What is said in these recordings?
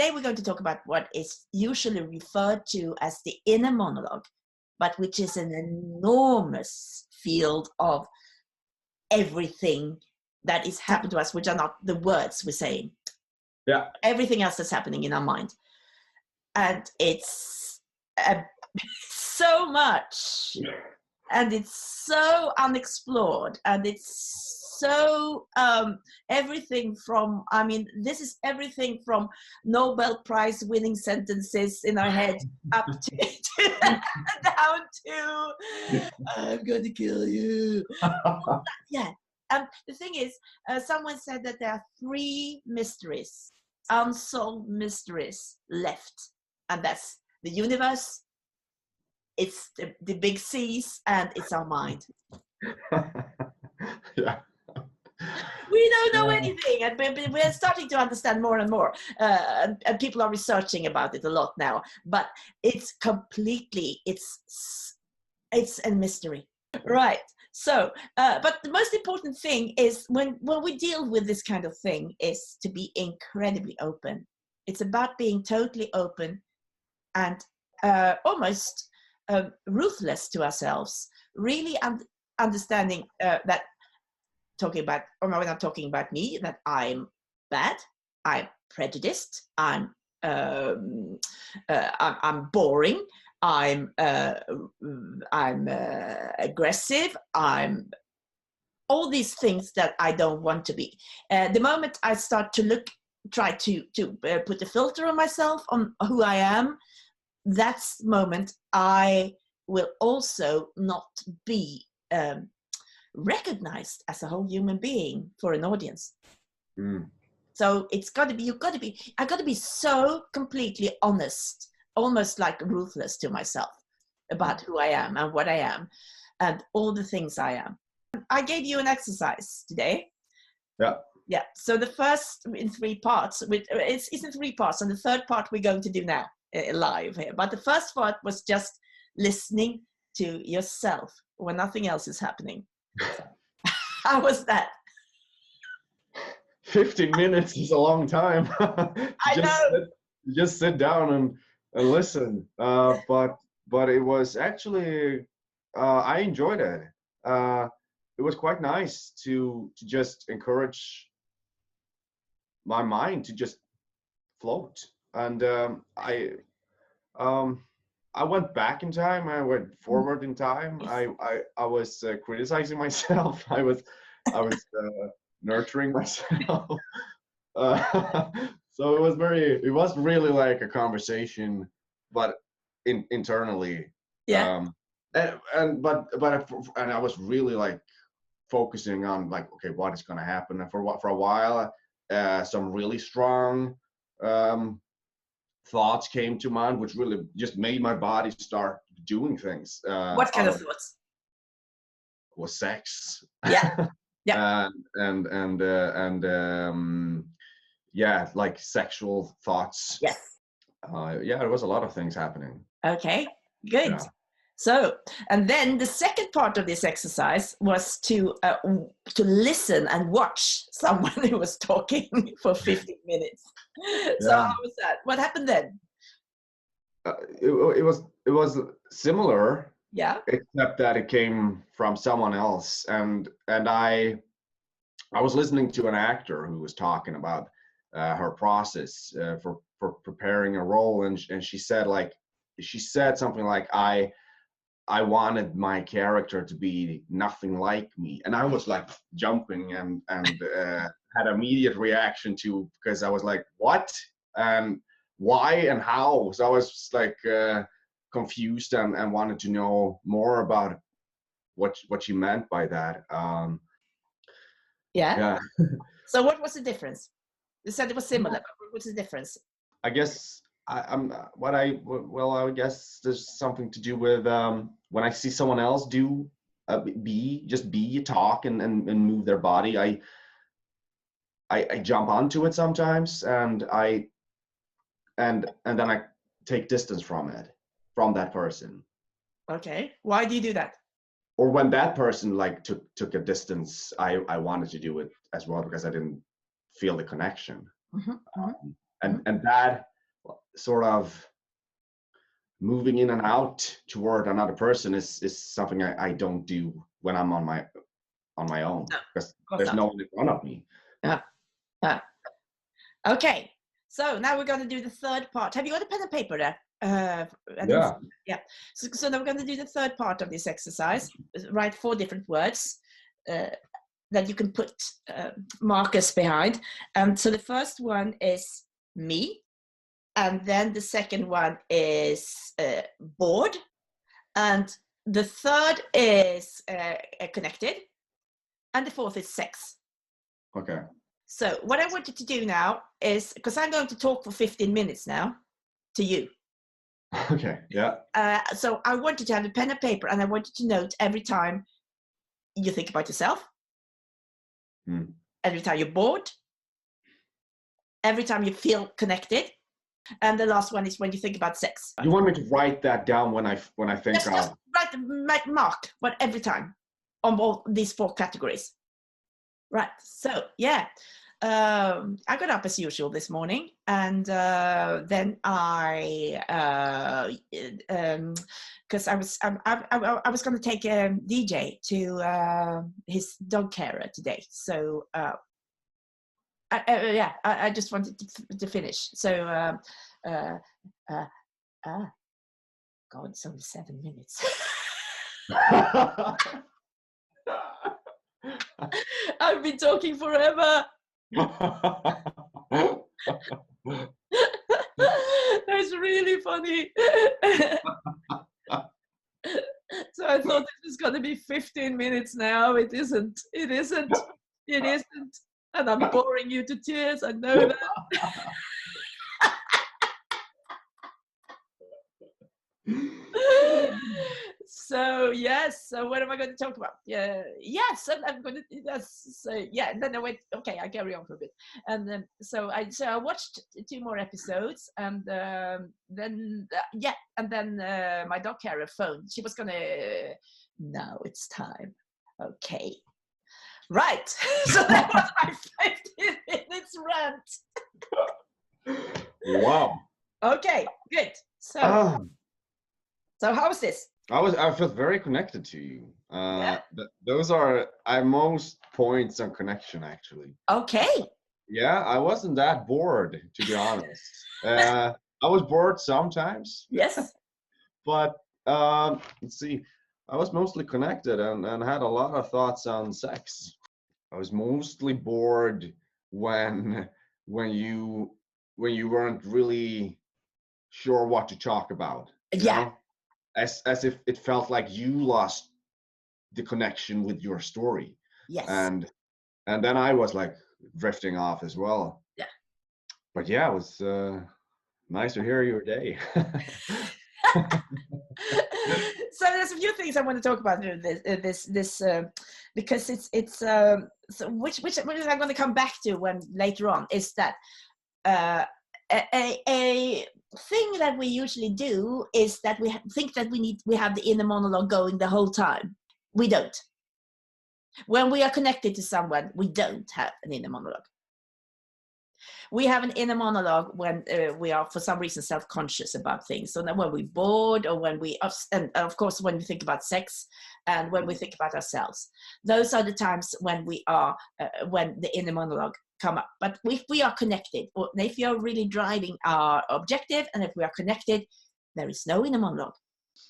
today we're going to talk about what is usually referred to as the inner monologue, but which is an enormous field of everything that is happening to us, which are not the words we're saying. Yeah. Everything else that's happening in our mind. And it's so much. And it's so unexplored. And it's so everything from, I mean, this is everything from Nobel Prize winning sentences in our head up to down to I'm going to kill you. Yeah. The thing is, someone said that there are 3 mysteries, unsolved mysteries left. And that's the universe, it's the big C's, and it's our mind. Yeah. We don't know anything, and we're starting to understand more and more. And people are researching about it a lot now. But it's completely, it's a mystery. Right. So, but the most important thing is when we deal with this kind of thing is to be incredibly open. It's about being totally open and almost ruthless to ourselves. Really understanding that talking about, or we're not talking about me, that I'm bad, I'm prejudiced, I'm boring, I'm aggressive, I'm all these things that I don't want to be. The moment I start to try to put a filter on myself, on who I am, that's the moment I will also not be recognized as a whole human being for an audience. So it's got to be, I got to be so completely honest, almost like ruthless to myself about who I am and what I am and all the things I am. I gave you an exercise today. Yeah. So the first in 3 parts, it's in 3 parts, and the third part we're going to do now live here. But the first part was just listening to yourself when nothing else is happening. How was that? 15 minutes is a long time. I know. Just sit down and listen. But it was actually, I enjoyed it. It was quite nice to just encourage my mind to just float. And I went back in time. I went forward in time. I was criticizing myself. I was nurturing myself. So it was really like a conversation, but internally. Yeah. And I was really like focusing on like, okay, what is going to happen? And for a while, some really strong thoughts came to mind, which really just made my body start doing things. What kind of thoughts? Was sex. Yeah. Yeah. Yeah, like sexual thoughts. Yes. Yeah, there was a lot of things happening. Okay, good. Yeah. So, and then the second part of this exercise was to listen and watch someone who was talking for 15 minutes. So how was that? What happened then? It was similar. Yeah. Except that it came from someone else, and I was listening to an actor who was talking about her process for preparing a role, and she said something like, I wanted my character to be nothing like me, and I was like jumping and had an immediate reaction to, because I was like, what and why and how? So I was like confused and wanted to know more about what she meant by that. Yeah. So what was the difference? You said it was similar, but what's the difference? I guess I guess there's something to do with when I see someone else do talk and move their body, I jump onto it sometimes, and then I take distance from that person. Okay, why do you do that? Or when that person like took a distance, I wanted to do it as well, because I didn't feel the connection. Mm-hmm. And that sort of moving in and out toward another person is something I don't do when I'm on my own, because there's no one in front of me. Okay, so now we're going to do the third part. Have you got a pen and paper there? Yeah. So now we're going to do the third part of this exercise. Write 4 different words that you can put markers behind. So the first one is me, and then the second one is bored, and the third is connected, and the fourth is sex. Okay. So what I want you to do now is, because I'm going to talk for 15 minutes now to you. Okay, yeah. So I want you to have a pen and paper, and I want you to note every time you think about yourself, every time you're bored, every time you feel connected, and the last one is when you think about sex. You want me to write that down when I think just write the mark, but every time on all these 4 categories. Right. So yeah, I got up as usual this morning, and then I because I was going to take DJ to his dog carer today. So I just wanted to finish. So God, it's only 7 minutes. I've been talking forever. That's really funny. So I thought it was going to be 15 minutes now. It isn't. And I'm boring you to tears. I know that. So yes. So what am I going to talk about? Yes, I'm going to. Then I went. Okay, I carry on for a bit, and so I watched 2 more episodes, and then my dog carer phoned. She was gonna. Now it's time. Okay. Right. So that was my 15 minutes rant. Wow. Okay. Good. So how was this? I felt very connected to you. Those are most points on connection, actually. Okay. Yeah, I wasn't that bored, to be honest. I was bored sometimes. Yes. But let's see. I was mostly connected and had a lot of thoughts on sex. I was mostly bored when you weren't really sure what to talk about. Yeah. Know? As if it felt like you lost the connection with your story. Yes. And then I was like drifting off as well. Yeah. But yeah, it was nice to hear your day. So there's a few things I want to talk about this because it's so which I'm going to come back to when later on is that a thing that we usually do is that we think that we have the inner monologue going the whole time. We don't. When we are connected to someone, we don't have an inner monologue. We have an inner monologue when we are, for some reason, self-conscious about things. So then when we're bored, or when and of course, when we think about sex, and when we think about ourselves, those are the times when we are, when the inner monologue come up. But if we are connected, or if we are really driving our objective, and if we are connected, there is no inner monologue.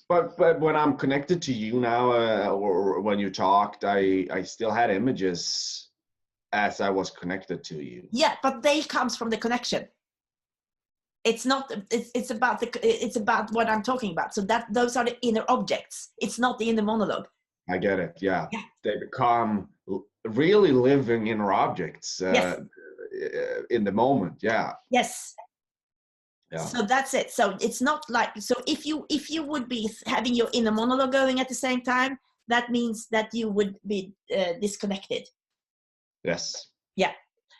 But when I'm connected to you now, or when you talked, I still had images as I was connected to you. Yeah, but they comes from the connection. It's not. It's about what I'm talking about. So that those are the inner objects. It's not the inner monologue. I get it. Yeah. They become really living inner objects in the moment. Yeah. Yes. Yeah. So that's it. So it's not like, so if you would be having your inner monologue going at the same time, that means that you would be disconnected. Yes. Yeah.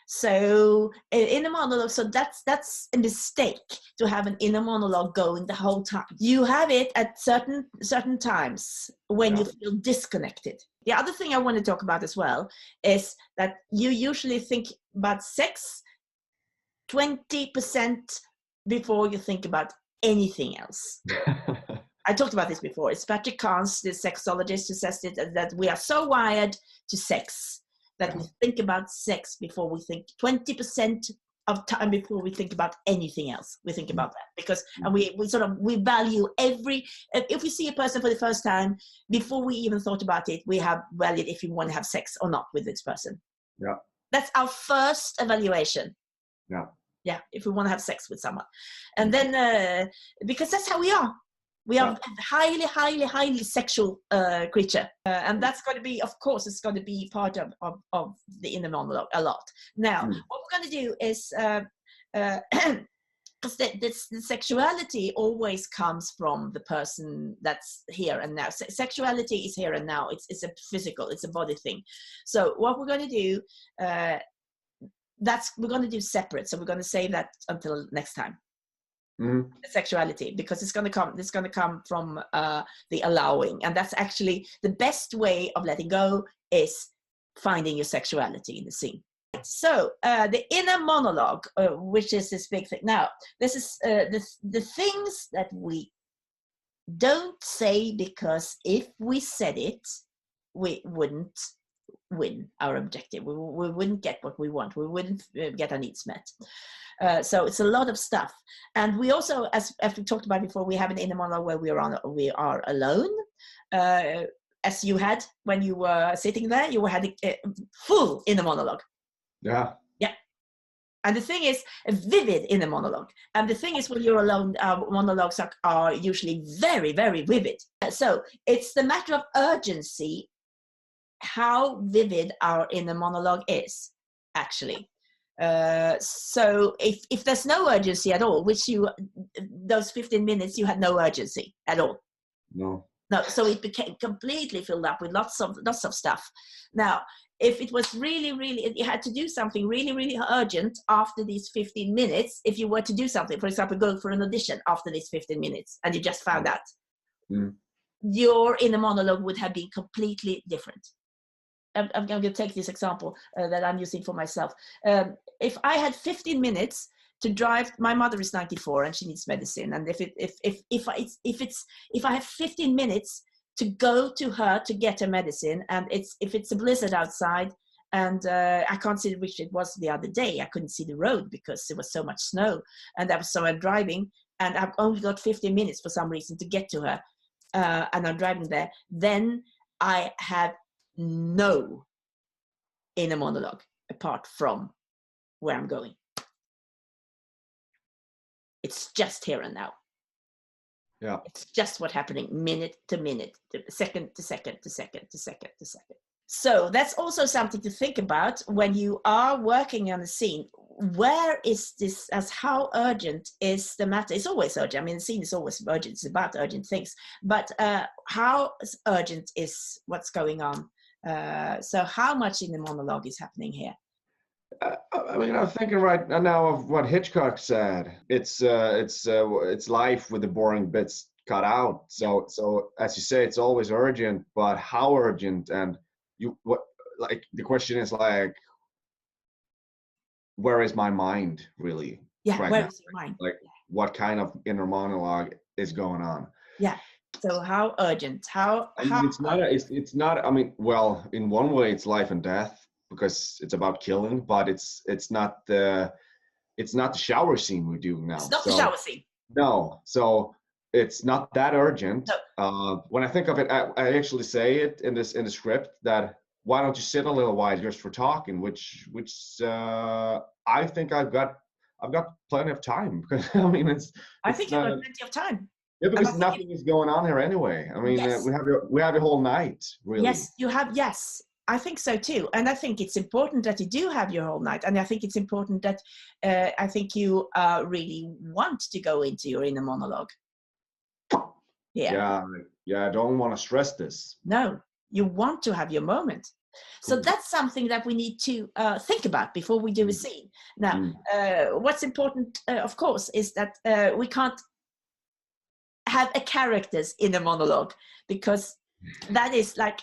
So inner monologue. So that's a mistake to have an inner monologue going the whole time. You have it at certain times when you feel disconnected. The other thing I want to talk about as well is that you usually think about sex 20% before you think about anything else. I talked about this before. It's Patrick Carnes, the sexologist, who says that we are so wired to sex that we think about sex before we think 20% of time before we think about anything else. We think about that because, and we value every, if we see a person for the first time, before we even thought about it, we have valued if we want to have sex or not with this person. Yeah. That's our first evaluation. Yeah. Yeah. If we want to have sex with someone. And then, because that's how we are. We are a highly, highly, highly sexual creature. And that's going to be, of course, it's going to be part of the inner monologue a lot. Now, what we're going to do is, because the sexuality always comes from the person that's here and now. Sexuality is here and now. It's a physical, it's a body thing. So what we're going to do, we're going to do separate. So we're going to save that until next time. Sexuality, because it's going to come from the allowing, and that's actually the best way of letting go, is finding your sexuality in the scene. So the inner monologue, which is this big thing. Now, this is the things that we don't say, because if we said it, we wouldn't win our objective. We wouldn't get what we want. We wouldn't get our needs met. So it's a lot of stuff. And we also, as we talked about before, we have an inner monologue where we are alone. As you had when you were sitting there, you had a full inner monologue. Yeah. Yeah. And the thing is, a vivid inner monologue. And the thing is, when you're alone, monologues are usually very, very vivid. So it's the matter of urgency, how vivid our inner monologue is, actually. So if there's no urgency at all, which those 15 minutes, you had no urgency at all. No. So it became completely filled up with lots of stuff. Now, if it was really, really, you had to do something really, really urgent after these 15 minutes, if you were to do something, for example, go for an audition after these 15 minutes, and you just found out, your inner monologue would have been completely different. I'm going to take this example that I'm using for myself. If I had 15 minutes to drive, my mother is 94 and she needs medicine, and if I have 15 minutes to go to her to get her medicine, and if it's a blizzard outside, and I can't see which it was the other day, I couldn't see the road because there was so much snow, and I'm driving, and I've only got 15 minutes for some reason to get to her, and I'm driving there, then I have no inner monologue apart from where I'm going. It's just here and now. Yeah. It's just what's happening minute to minute, second to second to second to second to second. So that's also something to think about when you are working on a scene. Where is this, as how urgent is the matter? It's always urgent. I mean, the scene is always urgent. It's about urgent things. But how urgent is what's going on? So how much in the monologue is happening here? I mean, I'm thinking right now of what Hitchcock said. It's life with the boring bits cut out. So as you say, it's always urgent, but how urgent? And the question is like, where is my mind really? Yeah, right where now? is your mind? Like, what kind of inner monologue is going on? Yeah. So how urgent? I mean, it's not. I mean, well, in one way, it's life and death because it's about killing, but it's not the shower scene we're doing now. It's not the shower scene. No, so it's not that urgent. No. When I think of it, I actually say it in the script that why don't you sit a little while just for talking, which I think I've got plenty of time because I mean I think you've got plenty of time. Yeah, because nothing is going on here anyway. I mean, yes. we have the whole night, really. Yes, you have. Yes, I think so too. And I think it's important that you do have your whole night. And I think it's important that I think you really want to go into your inner monologue. Yeah. Yeah. I don't want to stress this. No, you want to have your moment. So that's something that we need to think about before we do a scene. Now, what's important, of course, is that we can't have a character's inner monologue, because that is like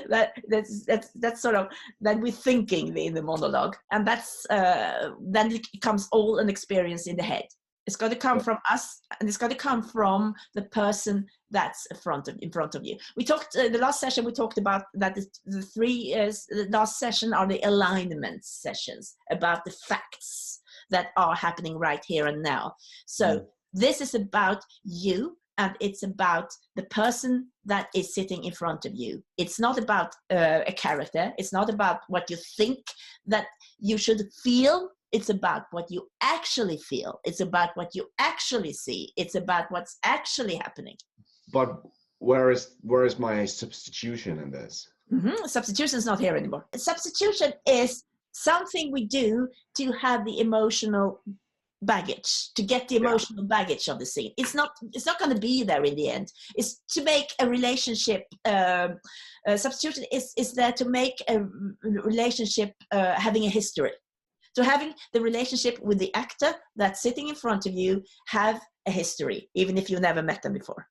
that's sort of then we're thinking the inner monologue, and that's then it becomes all an experience in the head. It's got to come from us, and it's got to come from the person that's in front of you. We talked the last session. We talked about that the three the last session are the alignment sessions about the facts that are happening right here and now. So this is about you, and it's about the person that is sitting in front of you. It's not about a character. It's not about what you think that you should feel. It's about what you actually feel. It's about what you actually see. It's about what's actually happening. But where is my substitution in this? Substitution is not here anymore. Substitution is something we do to have the emotional baggage, to get the emotional baggage of the scene. It's not going to be there in the end. It's to make a relationship. Substitution is there to make a relationship having a history. So having the relationship with the actor that's sitting in front of you have a history, even if you never met them before.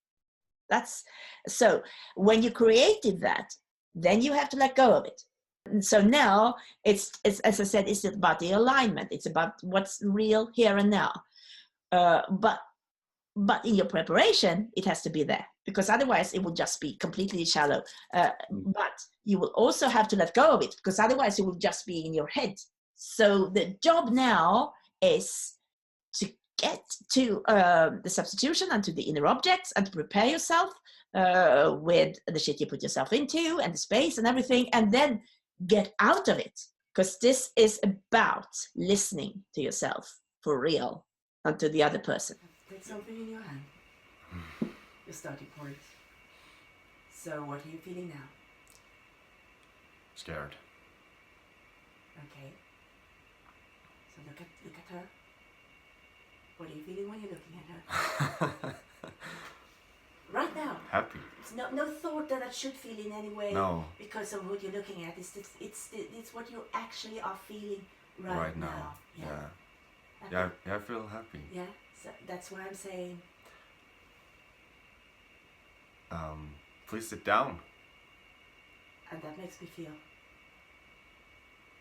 That's so when you created that, then you have to let go of it. And so now it's as I said, it's about the alignment. It's about what's real here and now. But in your preparation, it has to be there, because otherwise it will just be completely shallow. But you will also have to let go of it, because otherwise it will just be in your head. So the job now is to get to the substitution and to the inner objects, and to prepare yourself with the shit you put yourself into and the space and everything, and then get out of it. Because this is about listening to yourself for real and to the other person. Take something in your hand. Your starting point. So what are you feeling now? Scared. Okay. So look at her. What are you feeling when you're looking at her? Right now. Happy. It's no thought that I should feel in any way. No. Because of what you're looking at. It's what you actually are feeling right now. Yeah, I feel happy. Yeah. So that's why I'm saying. Please sit down. And that makes me feel.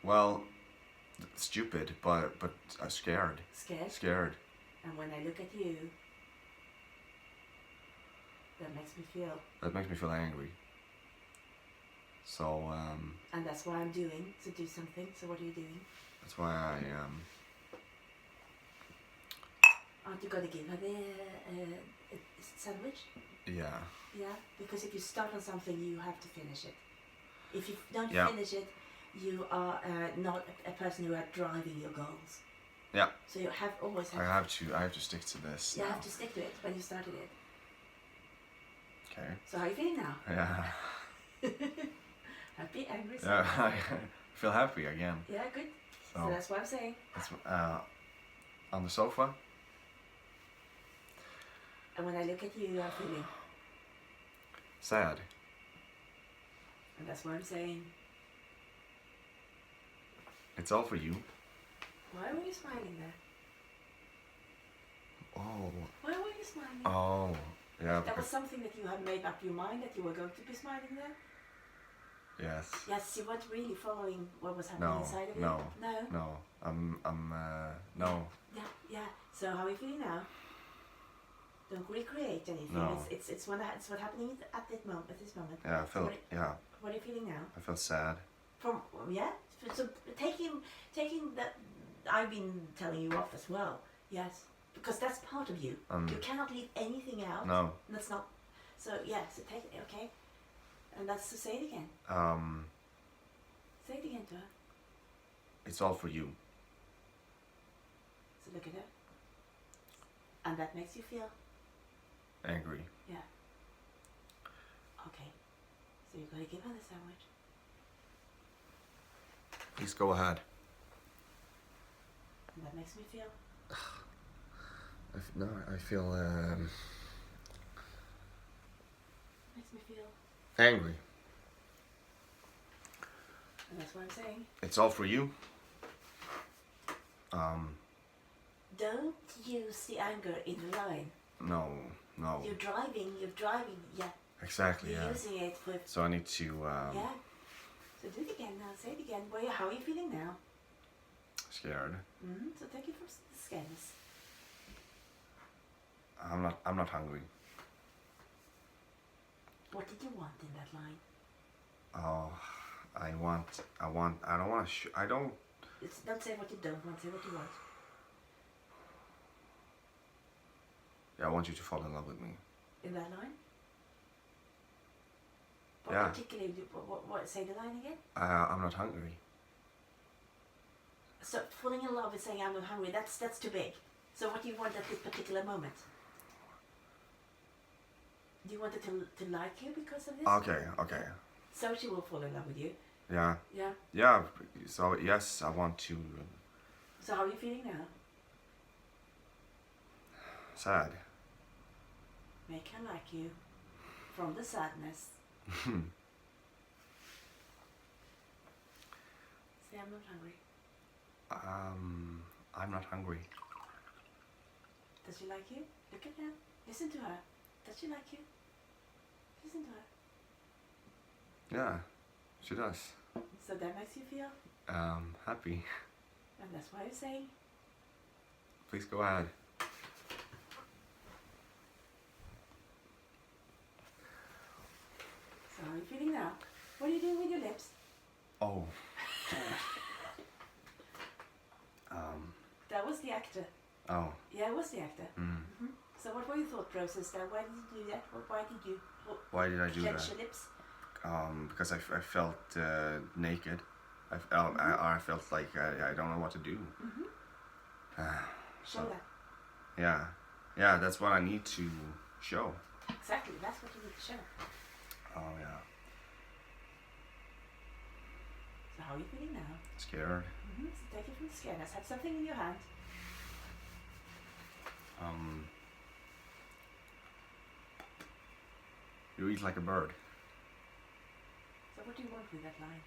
Well, stupid, but scared. Scared? Scared. And when I look at you, that makes me feel. That makes me feel angry. So, And that's what I'm doing, to do something. So what are you doing? That's why I, Aren't you gonna give her the sandwich? Yeah. Yeah, because if you start on something, you have to finish it. If you don't finish it, you are not a person who are driving your goals. Yeah. So you have always have. I have to stick to this. You now. have to stick to it when you started it. Okay. So how are you feeling now? Yeah. Happy, angry. Yeah, I feel happy again. Yeah, good. So that's what I'm saying. That's on the sofa. And when I look at you, I'm feeling sad. And that's what I'm saying. It's all for you. Why were you smiling there? Oh. Why were you smiling? Oh, yeah. That was something that you had made up your mind that you were going to be smiling there? Yes. Yes, you weren't really following what was happening inside of you? No. No? No. Yeah. So how are you feeling now? Don't recreate anything. No. It's what's happening at this moment. Yeah, I feel, What are you feeling now? I feel sad. So taking that, I've been telling you off as well. Yes, because that's part of you. You cannot leave anything out. No. That's not. So so take it, okay? And that's to say it again. Say it again to her. It's all for you. So look at her. And that makes you feel angry. Yeah. Okay. So you're gonna give her the sandwich. Please go ahead. And that makes me feel. I feel Makes me feel. angry. And that's what I'm saying. It's all for you. Don't use the anger in the line. No. You're driving, yeah. Exactly, You're using it with... So I need to, Yeah. So do it again now, say it again. How are you feeling now? Scared. So take it from the scaredness. I'm not hungry. What did you want in that line? Oh, I don't want to Don't say what you don't want, say what you want. Yeah, I want you to fall in love with me. In that line? What Yeah. particularly, what, say the line again? I'm not hungry. So falling in love with saying I'm not hungry, that's too big. So what do you want at this particular moment? Do you want her to like you because of this? Okay. So she will fall in love with you. Yeah. Yeah. Yeah, so yes, I want to... So how are you feeling now? Sad. Make her like you from the sadness. Say I'm not hungry. I'm not hungry. Does she like you? Look at her. Listen to her. Does she like you? Listen to her. Yeah, she does. So that makes you feel? Happy. And that's why you're saying? Please go ahead. So how are you feeling now? What are you doing with your lips? Oh. That was the actor. Oh. Yeah, it was the actor. Mm. So what were your thought process there? Why did you do that? Why did you Why did I do clench that? your lips? Because I felt naked. I felt like I don't know what to do. Show that. Yeah, that's what I need to show. Exactly, that's what you need to show. Oh yeah, So how are you feeling now? scared. So take it from the scaredness. Have something in your hand. You eat like a bird. So what do you want with that line?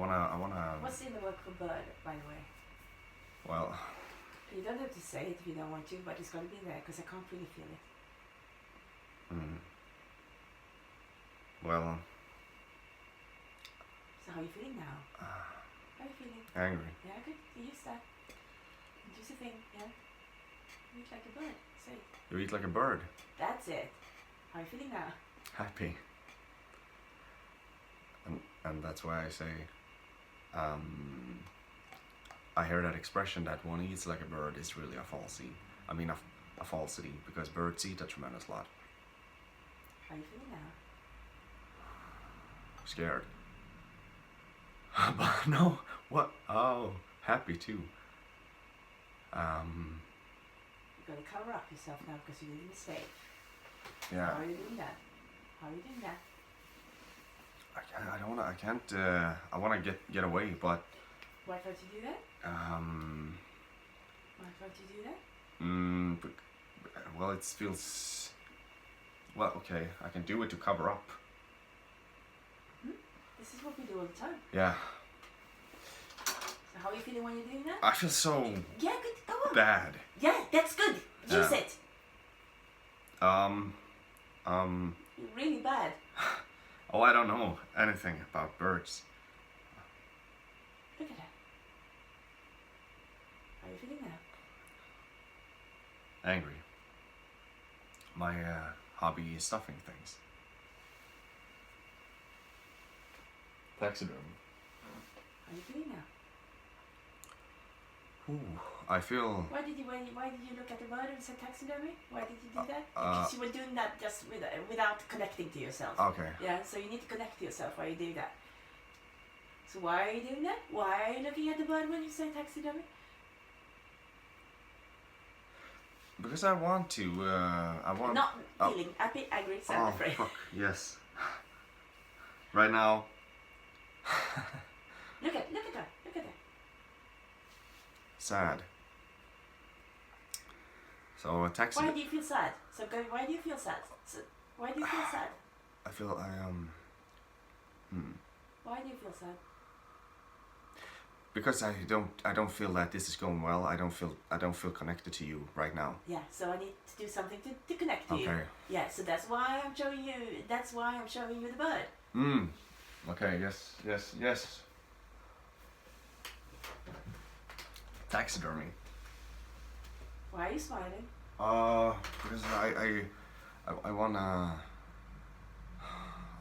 I wanna. What's in the word for bird, by the way? Well, You don't have to say it if you don't want to, but it's got to be there because I can't really feel it. well, So how are you feeling now? How are you feeling? angry. Yeah, good. Use that. Use the thing, yeah. You eat like a bird. Say it. You eat like a bird. That's it. How are you feeling now? Happy. And that's why I say, I hear that expression that one eats like a bird is really a falsity. I mean a falsity, because birds eat a tremendous lot. How are you feeling now? Scared. But no, what? Oh, happy too. You've got to cover up yourself now because you did a mistake. Yeah. How are you doing that? How are you doing that? I can't, I wanna get away, but, Why can't you do that? Why can't you do that? well, it feels, well, okay, I can do it to cover up. This is what we do all the time. Yeah. So how are you feeling when you're doing that? I feel so Yeah, good. Go on. bad. Yeah, that's good. Use Yeah. it. You're really bad. Oh, I don't know anything about birds. Look at that. How are you feeling now? Angry. My hobby is stuffing things. Taxidermy. How are you feeling now? Ooh, I feel. Why did you look at the bird and say taxidermy? Why did you do that? Uh, Because you were doing that just without connecting to yourself. Okay. Yeah, so you need to connect to yourself while you do that. So why are you doing that? Why are you looking at the bird when you say taxidermy? Because I want to. I want. Not oh. feeling happy, angry, sad, Oh afraid. fuck! Yes. Right now. Look at her. Look at her. Sad. So a taxi. Why do you feel sad? So go. Why do you feel sad? So, why do you feel sad? I feel Why do you feel sad? Because I don't feel that this is going well. I don't feel connected to you right now. Yeah. So I need to do something to connect to you. Okay. Yeah. So that's why I'm showing you. That's why I'm showing you the bird. Okay. Yes. Taxidermy. Why are you smiling? Because I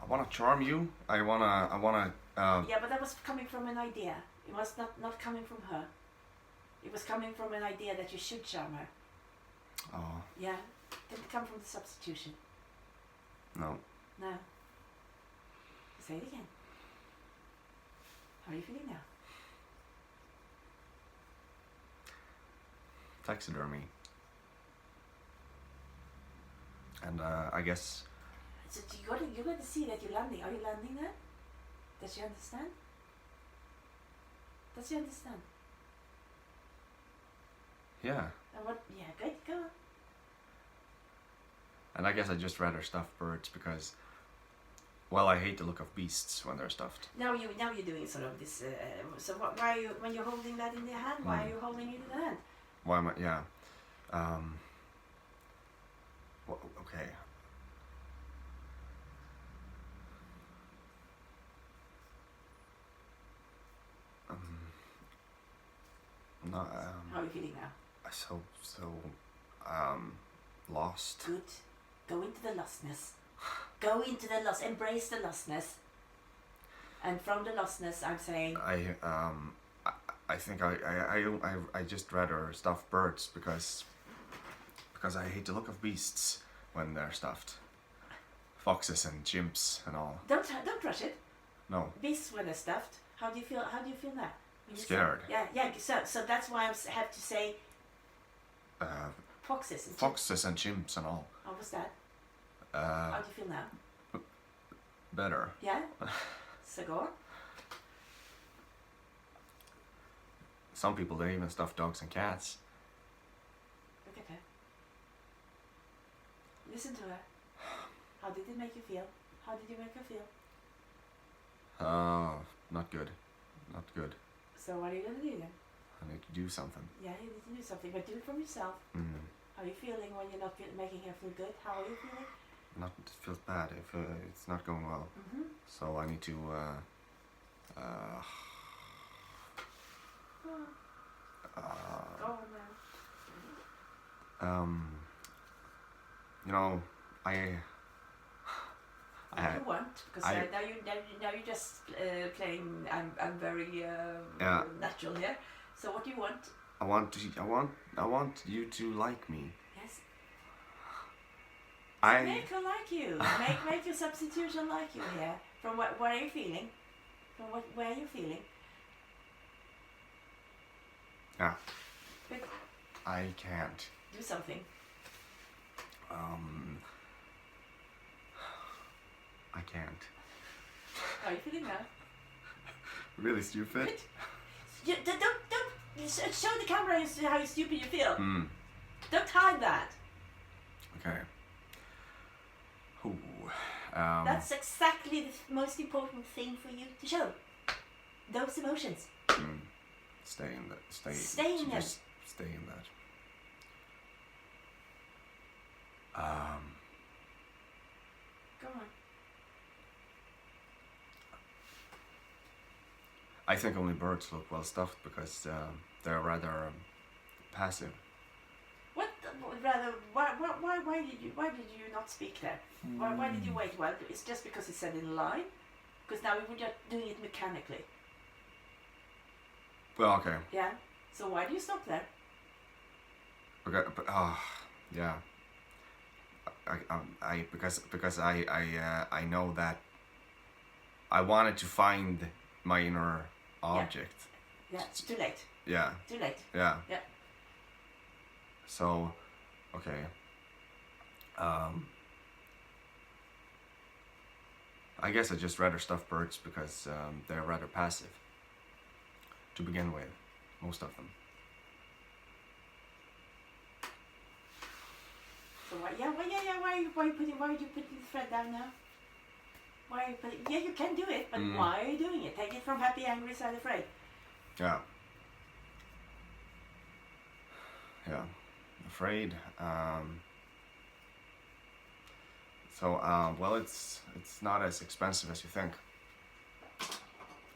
wanna charm you. I wanna. Yeah, but that was coming from an idea. It was not coming from her. It was coming from an idea that you should charm her. Oh Yeah, didn't come from the substitution. no. No. Say it again. How are you feeling now? Taxidermy. And I guess. So you got to see that you're landing. Are you landing there? Does she understand? Does she understand? Yeah. And what? Yeah, good. Go on. And I guess I just rather stuff birds because, well, I hate the look of beasts when they're stuffed. Now you're doing sort of this. So why are you, when you're holding that in your hand? Why are you holding it in the hand? Why am I? Yeah. Well, okay. No. How are you feeling now? Lost. Good. Go into the lostness. Go into the lost. Embrace the lostness. And from the lostness, I'm saying. I think I just rather stuff birds because I hate the look of beasts when they're stuffed. Foxes and chimps and all. Don't rush it. No. Beasts when they're stuffed. How do you feel? How do you feel now? When you Scared. Say, yeah. So that's why I have to say. Foxes. And Foxes and chimps and all. How was that? How do you feel now? Better. Yeah. So go on. Some people, they even stuff dogs and cats. Look at her. Listen to her. How did it make you feel? How did you make her feel? Not good. Not good. So what are you gonna do then? I need to do something. Yeah, you need to do something, but do it from yourself. Mm. How are you feeling when you're not making her feel good? How are you feeling? Not it feels bad if it's not going well. Mm-hmm. So I need to. Go on then. You know, What do you want? Because now you're just playing. I'm very natural here. So what do you want? I want you to like me. Yes. I Make her like you. Make your substitution like you here. From what are you feeling? From where are you feeling? Yeah. Good. I can't. Do something. I can't. How are you feeling now? Really stupid. Good. Don't show the camera how stupid you feel. Mm. Don't hide that. Okay. Ooh. That's exactly the most important thing for you to show. Those emotions. Stay in that. Stay in them. Just stay in that. Go on. I think only birds look well stuffed because they're rather passive. What? Rather, why did you not speak there? Why did you wait? Well, it's just because it said in line. Because now we were just doing it mechanically. Well, okay. Yeah. So why do you stop there? Okay, but yeah. Because I know that I wanted to find my inner object. Yeah. It's too late. Yeah. Too late. Yeah. Yeah. So, okay. I guess I just rather stuff birds because they're rather passive. To begin with, most of them. So why are you putting the thread down now? Why are you putting? Yeah, you can do it, but why are you doing it? Take it from happy, angry, sad, afraid. Yeah. Yeah. Afraid. Well, it's not as expensive as you think.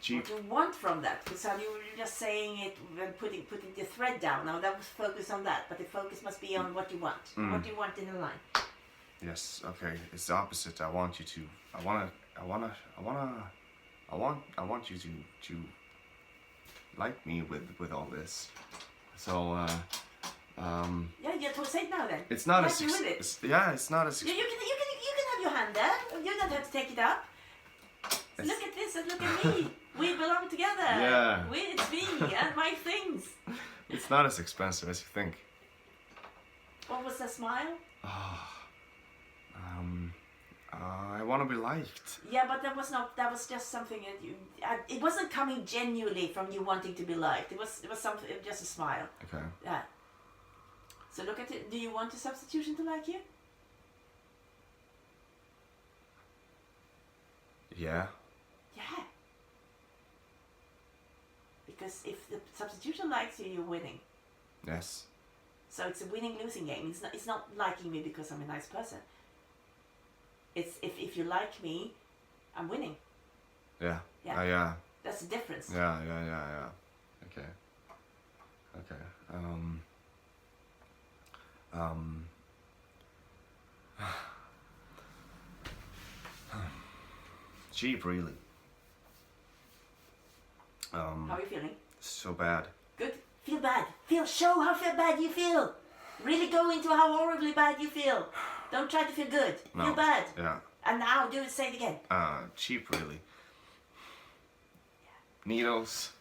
cheap. What you want from that? Because you were just saying it when putting the thread down. Now that was focus on that, but the focus must be on what you want. What do you want in a line? Yes. Okay. It's the opposite. I want you to. I want you to like me with all this. So. Yeah, you say it now then. It's not as with it. Yeah, it's not as. You can have your hand there. You don't have to take it up. Look at this and look at me. We belong together. Yeah. It's me and my things. It's not as expensive as you think. What was the smile? I want to be liked. Yeah, but that was not. That was just something that you. It wasn't coming genuinely from you wanting to be liked. It was something. Just a smile. Okay. Yeah. So look at it. Do you want a substitution to like you? Yeah. Yeah. Because if the substitution likes you, you're winning. Yes. So it's a winning-losing game. It's not liking me because I'm a nice person. It's if you like me, I'm winning. Yeah. Yeah. Yeah. That's the difference. Yeah. Okay. Cheap, really. How are you feeling? So bad. Good. Feel bad. Show how bad you feel. Really go into how horribly bad you feel. Don't try to feel good. No. Feel bad. Yeah. And now say it again. Cheap, really. Needles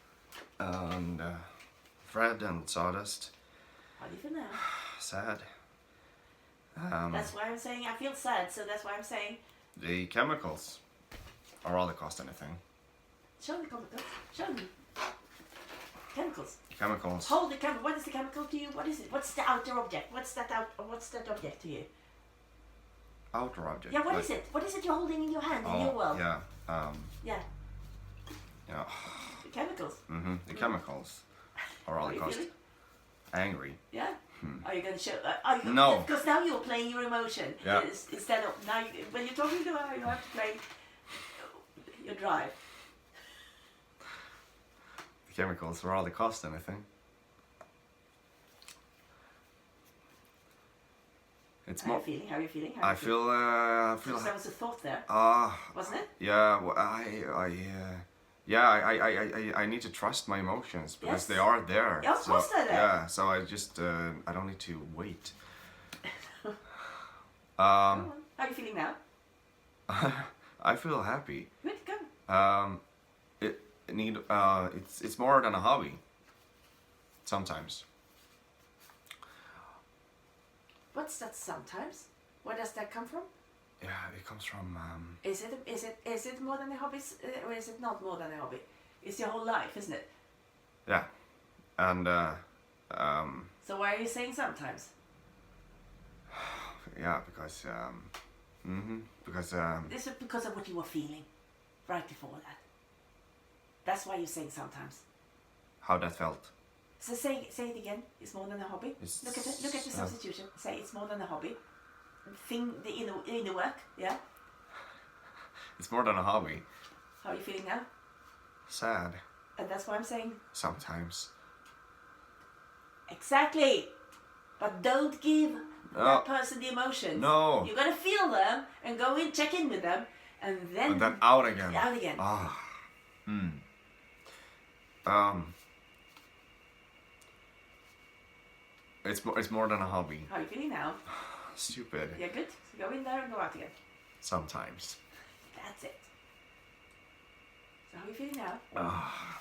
and thread and sawdust. How do you feel now? Sad. That's why I'm saying I feel sad, so that's why I'm saying. The chemicals are all that cost anything. Show me chemicals. Show me. Chemicals. Chemicals. Hold the chemical. What is the chemical to you? What is it? What's the outer object? What's that object to you? Outer object. Yeah, what is it? What is it you're holding in your hand in your world? Yeah. Yeah. Yeah. The chemicals. The chemicals are all How are that you cost. feeling? Angry. Yeah. Are you going to show? Are you, No. Because now you're playing your emotion. Yeah. Instead of now, when you're talking to her, you have to play your drive. The chemicals are all that cost anything. It's How are more. you feeling? How are you feeling? I feel. Because there was a thought there, wasn't it? Yeah. Well, I need to trust my emotions because Yes. they are there. Yeah, of course they're there. Yeah. So I just I don't need to wait. Come on. How are you feeling now? I feel happy. Good, go. It's more than a hobby. Sometimes. What's that sometimes? Where does that come from? Yeah, it comes from. Is it more than a hobby, or is it not more than a hobby? It's your whole life, isn't it? Yeah, and So why are you saying sometimes? yeah, because This is because of what you were feeling right before that. That's why you're saying sometimes. how that felt. So say it again. It's more than a hobby. It's, Look at the substitution. Say it's more than a hobby. The inner work. Yeah. It's more than a hobby. How are you feeling now? Sad. And that's why I'm saying Sometimes. exactly. But don't give that person the emotions. No. You gotta feel them and go in, check in with them, and then out again. out again. It's more than a hobby. How are you feeling now? Stupid. Yeah, good. So go in there and go out again. Sometimes. That's it. So how are you feeling now?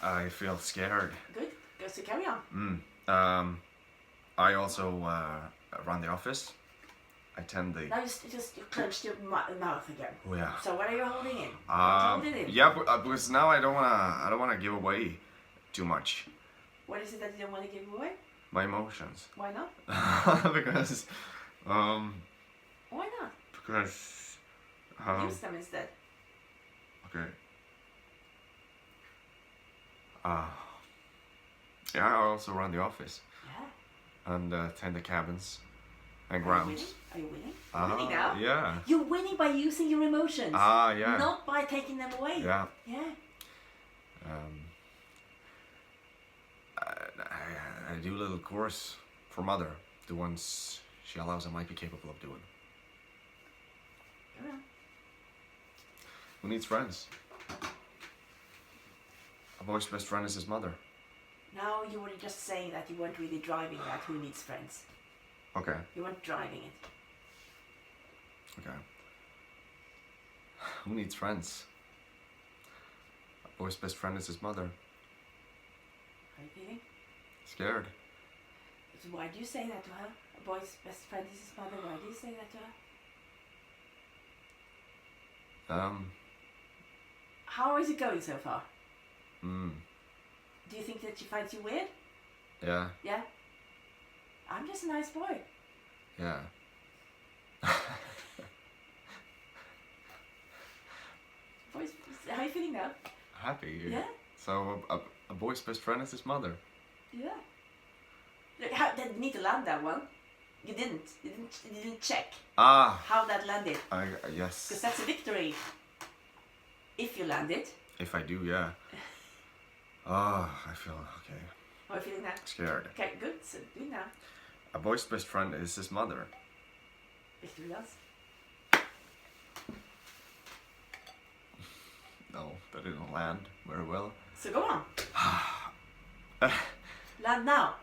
I feel scared. Good. Go, so carry on. I also run the office. I tend the. Now you clenched your mouth again. Oh yeah. So what are you holding in? Hold it in. Yeah, because now I don't wanna give away too much. What is it that you don't want to give away? My emotions. Why not? Because Why not? because Use them instead. okay. Yeah, I also run the office Yeah. and tend the cabins and Are you grounds. winning? Are you winning? You're winning now. Yeah. You're winning by using your emotions. Yeah. Not by taking them away. Yeah. Yeah. I do a little course for Mother, the ones she allows I might be capable of doing. Go on. Who needs friends? A boy's best friend is his mother. Now you were just saying that you weren't really driving that. Who needs friends? Okay. You weren't driving it. Okay. Who needs friends? A boy's best friend is his mother. How are you feeling? Scared. So why do you say that to her? A boy's best friend is his mother. Why do you say that to her? How is it going so far? Do you think that she finds you weird? Yeah. Yeah? I'm just a nice boy. Yeah. Boys, how are you feeling now? Happy. Yeah? So a boy's best friend is his mother. Yeah. Look, how did you need to land that one? You didn't. You didn't check how that landed. Yes. Because that's a victory. If you land it. If I do, yeah. I feel okay. How are you feeling now? Scared. Okay, good. So do it now. A boy's best friend is his mother. Victory dance. No, that didn't land very well. So go on. Land now.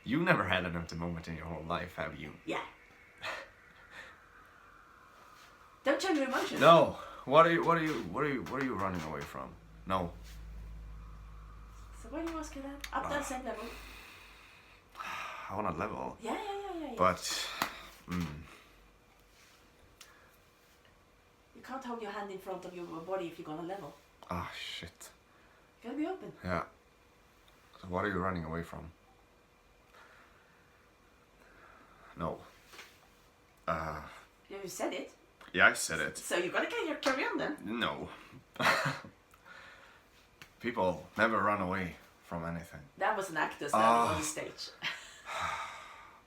You never had an empty moment in your whole life, have you? Yeah. Don't show your emotions. No. What are you running away from? No. So why do you ask her that? Up that same level. I want a level. Yeah. But You can't hold your hand in front of your body if you're gonna level. ah, shit. You gotta be open. Yeah. So what are you running away from? No. Yeah, you said it. Yeah, I said it. So you gotta carry on then. No. People never run away from anything. That was an actor standing on the stage.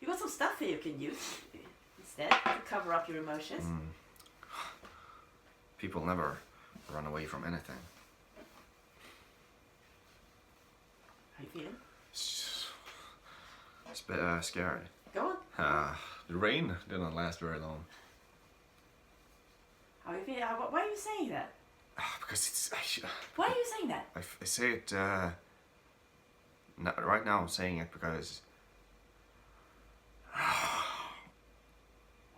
You got some stuff here you can use instead to cover up your emotions. People never run away from anything. How you feeling? It's a bit scary. Go on. The rain didn't last very long. How you feeling? Why are you saying that? Because it's... Why are you saying that? I say it... right now I'm saying it because... Why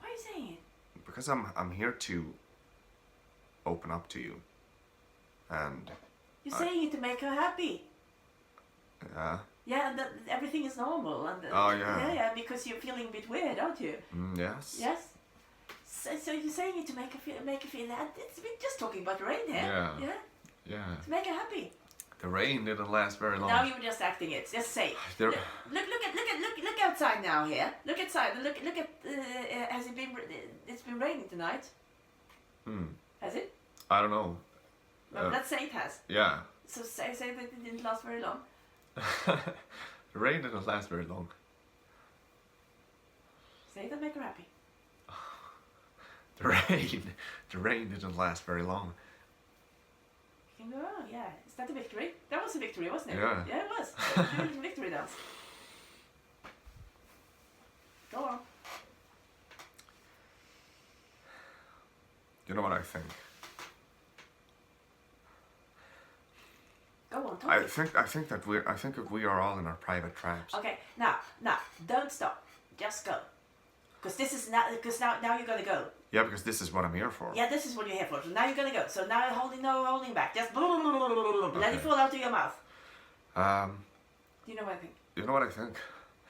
are you saying it? Because I'm here to open up to you. And... You're saying it to make her happy. Yeah, and that everything is normal. And Oh, yeah. Yeah, because you're feeling a bit weird, aren't you? Yes. Yes. So you're saying it to make her feel that we're just talking about rain here. Yeah. Yeah. To make her happy. The rain didn't last very long. Now you were just acting it. Just say. There- Look outside now here. Look outside. Look at. Has it been? It's been raining tonight. Has it? I don't know. No, let's say it has. Yeah. So say that it didn't last very long. The rain didn't last very long. Say that make her happy. The rain didn't last very long. You can go, oh yeah. Is that a victory? That was a victory, wasn't it? Yeah. Yeah, it was. Do a little victory dance. Go on. You know what I think? Go on, talk. I think that we are all in our private traps. Okay, now, don't stop. Just go. Because this is now you're gonna go. Yeah, because this is what I'm here for. Yeah, this is what you're here for. So now you're gonna go. So now no holding back. Just let it fall out of your mouth. Do you know what I think? You know what I think?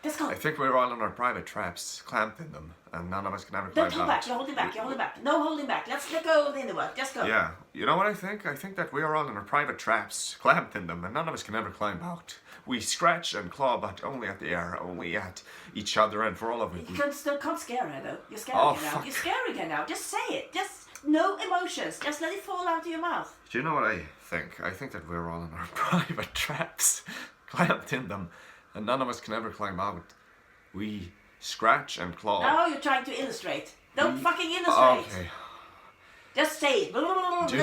Just go. I think we're all in our private traps, clamped in them, and none of us can ever climb Don't hold out. back. You're holding back. You're holding back. No holding back. Let's let go of the inner work. Just go. Yeah, you know what I think? I think that we are all in our private traps, clamped in them, and none of us can ever climb out. We scratch and claw, but only at the air, only at each other, and for all of it. You can't scare her though. You're scaring Oh, her now. fuck. You're scaring her now. Just say it. Just no emotions. Just let it fall out of your mouth. Do you know what I think? I think that we're all in our private traps, clamped in them, and none of us can ever climb out. We scratch and claw. Now you're trying to illustrate. Don't fucking illustrate. Okay. Just say it. Do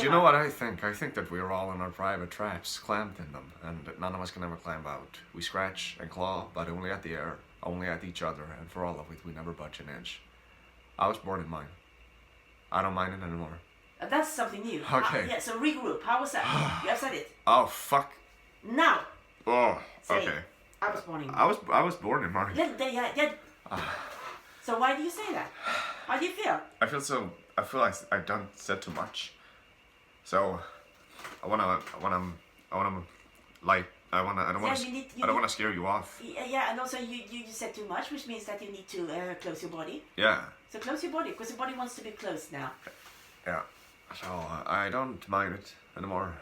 you know what I think? I think that we're all in our private traps, clamped in them, and that none of us can ever climb out. We scratch and claw, but only at the air, only at each other, and for all of it, we never budge an inch. I was born in mine. I don't mind it anymore. That's something new. Okay. Yeah, so regroup. How was that? You have said it. Oh, fuck. Now. Oh, Say, okay. I was born in I was born in mine. Yeah. So why do you say that? How do you feel? I feel like I've said too much. So I don't want to scare you off. Yeah, and also you said too much, which means that you need to close your body. Yeah. So close your body, because your body wants to be closed now. Yeah. So I don't mind it anymore.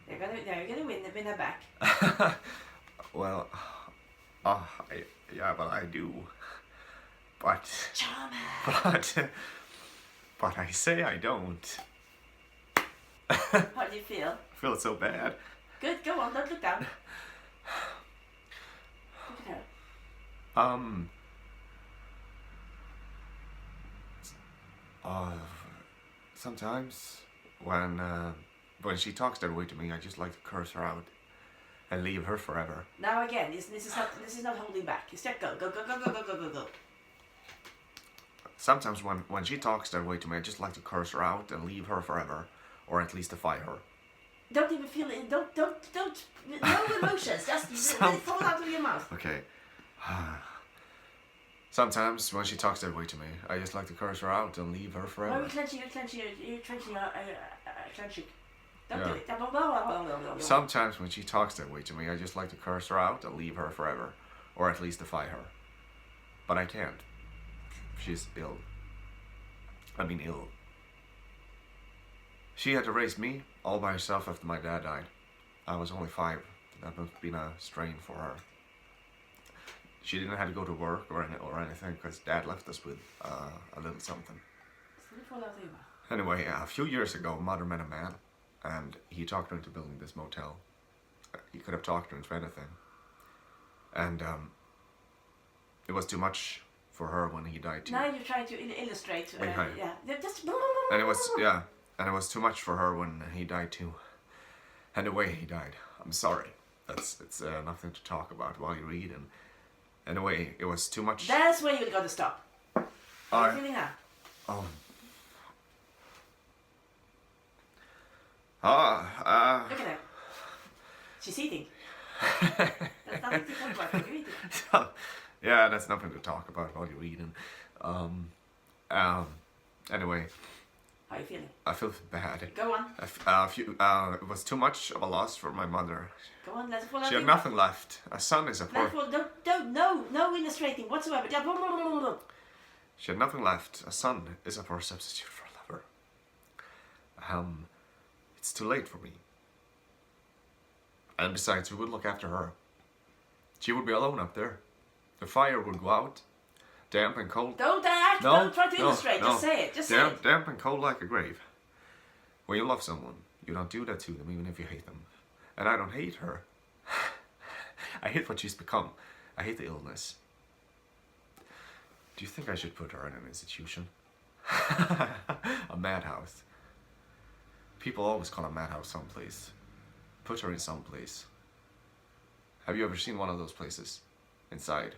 You're gonna win her back. Well, but I do. But but I say I don't. How do you feel? I feel so bad. Good, go on, don't look down. Look at her. Sometimes when she talks that way to me, I just like to curse her out and leave her forever. Now again, this is not holding back. You start go. Sometimes when she talks that way to me, I just like to curse her out and leave her forever, or at least defy her. Don't even feel it. Don't. No emotions. Just let it fall out of your mouth. Okay. Sometimes when she talks that way to me, I just like to curse her out and leave her forever. Oh, you're clenching. Don't do it. Sometimes when she talks that way to me, I just like to curse her out and leave her forever, or at least defy her. But I can't. She's ill. I mean ill. She had to raise me all by herself after my dad died. I was only 5. That must have been a strain for her. She didn't have to go to work or anything because Dad left us with a little something. Anyway, a few years ago, Mother met a man, and he talked her into building this motel. He could have talked her into anything. And it was too much for her when he died too. Now you're trying to illustrate. Yeah. Just. And it was too much for her when he died too. And the way he died, I'm sorry. It's nothing to talk about while you read. And anyway, it was too much. That's where you got to stop. How are you feeling now? Oh. Look at her. She's eating. That's nothing to talk about. You're eating. Yeah, that's nothing to talk about while you're eating. Anyway. How are you feeling? I feel bad. Go on. It was too much of a loss for my mother. Go on, let's follow. She had nothing left. A son is a poor... No illustrating whatsoever. She had nothing left. A son is a poor substitute for a lover. It's too late for me. And besides, who would look after her? She would be alone up there. The fire would go out. Damp and cold. Don't try to illustrate. Just say it. Just say it. Damp and cold like a grave. When you love someone, you don't do that to them even if you hate them. And I don't hate her. I hate what she's become. I hate the illness. Do you think I should put her in an institution? A madhouse. People always call a madhouse someplace. Put her in someplace. Have you ever seen one of those places? Inside.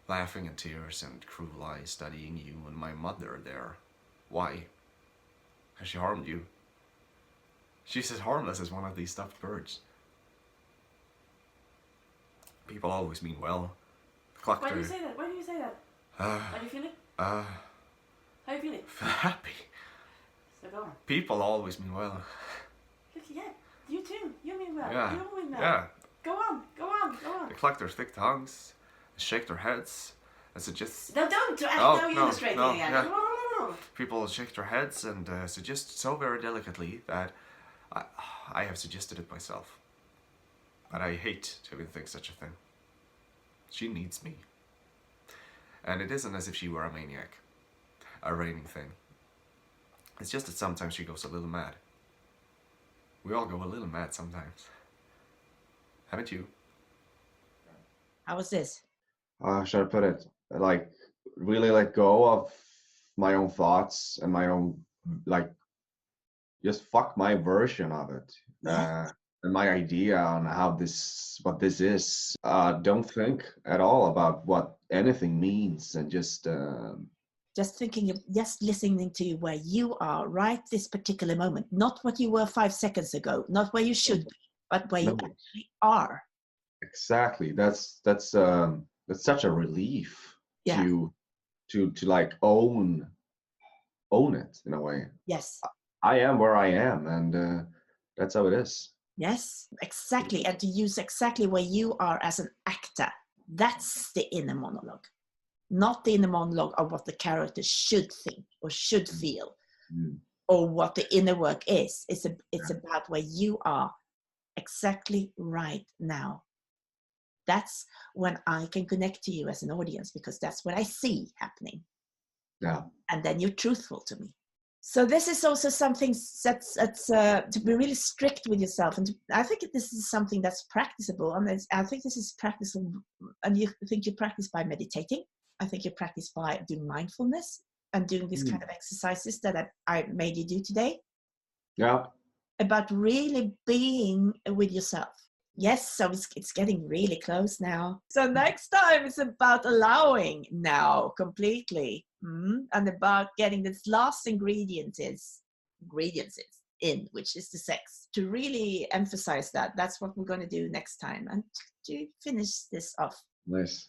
Laughing in tears and cruel eyes studying you and my mother there. Why? Has she harmed you? She's as harmless as one of these stuffed birds. People always mean well. Why do you say that? How do you feel it? How are you feeling? Happy. So go on. People always mean well. Yeah, you too. You mean well. Yeah. You mean well. Yeah. Go on. They cluck their thick tongues, shake their heads, and suggest... No, don't! Now you're illustrating again. Yeah. No. People shake their heads and suggest so very delicately that I have suggested it myself. But I hate to even think such a thing. She needs me. And it isn't as if she were a maniac. A reigning thing. It's just that sometimes she goes a little mad. We all go a little mad sometimes. Haven't you? How was this? Should I put it? Like, really let go of my own thoughts and my own, like, just fuck my version of it. Yeah. And my idea on what this is. Don't think at all about what anything means, and just thinking of, just listening to where you are right this particular moment, not what you were 5 seconds ago, not where you should be, but where you No. actually are. Exactly. That's such a relief Yeah. to like own it in a way. Yes. I am where I am, and that's how it is. Yes, exactly. And to use exactly where you are as an actor. That's the inner monologue, not the inner monologue of what the character should think or should feel, or what the inner work is. It's about where you are exactly right now. That's when I can connect to you as an audience, because that's what I see happening. Yeah. And then you're truthful to me. So this is also something that's to be really strict with yourself. And I think this is something that's practicable. And I think this is practicable. And you think you practice by meditating. I think you practice by doing mindfulness and doing these kind of exercises that I made you do today. Yeah. About really being with yourself. Yes, so it's getting really close now. So next time it's about allowing now completely, and about getting this last ingredients in, which is the sex. To really emphasize that, that's what we're going to do next time, and to finish this off. Nice.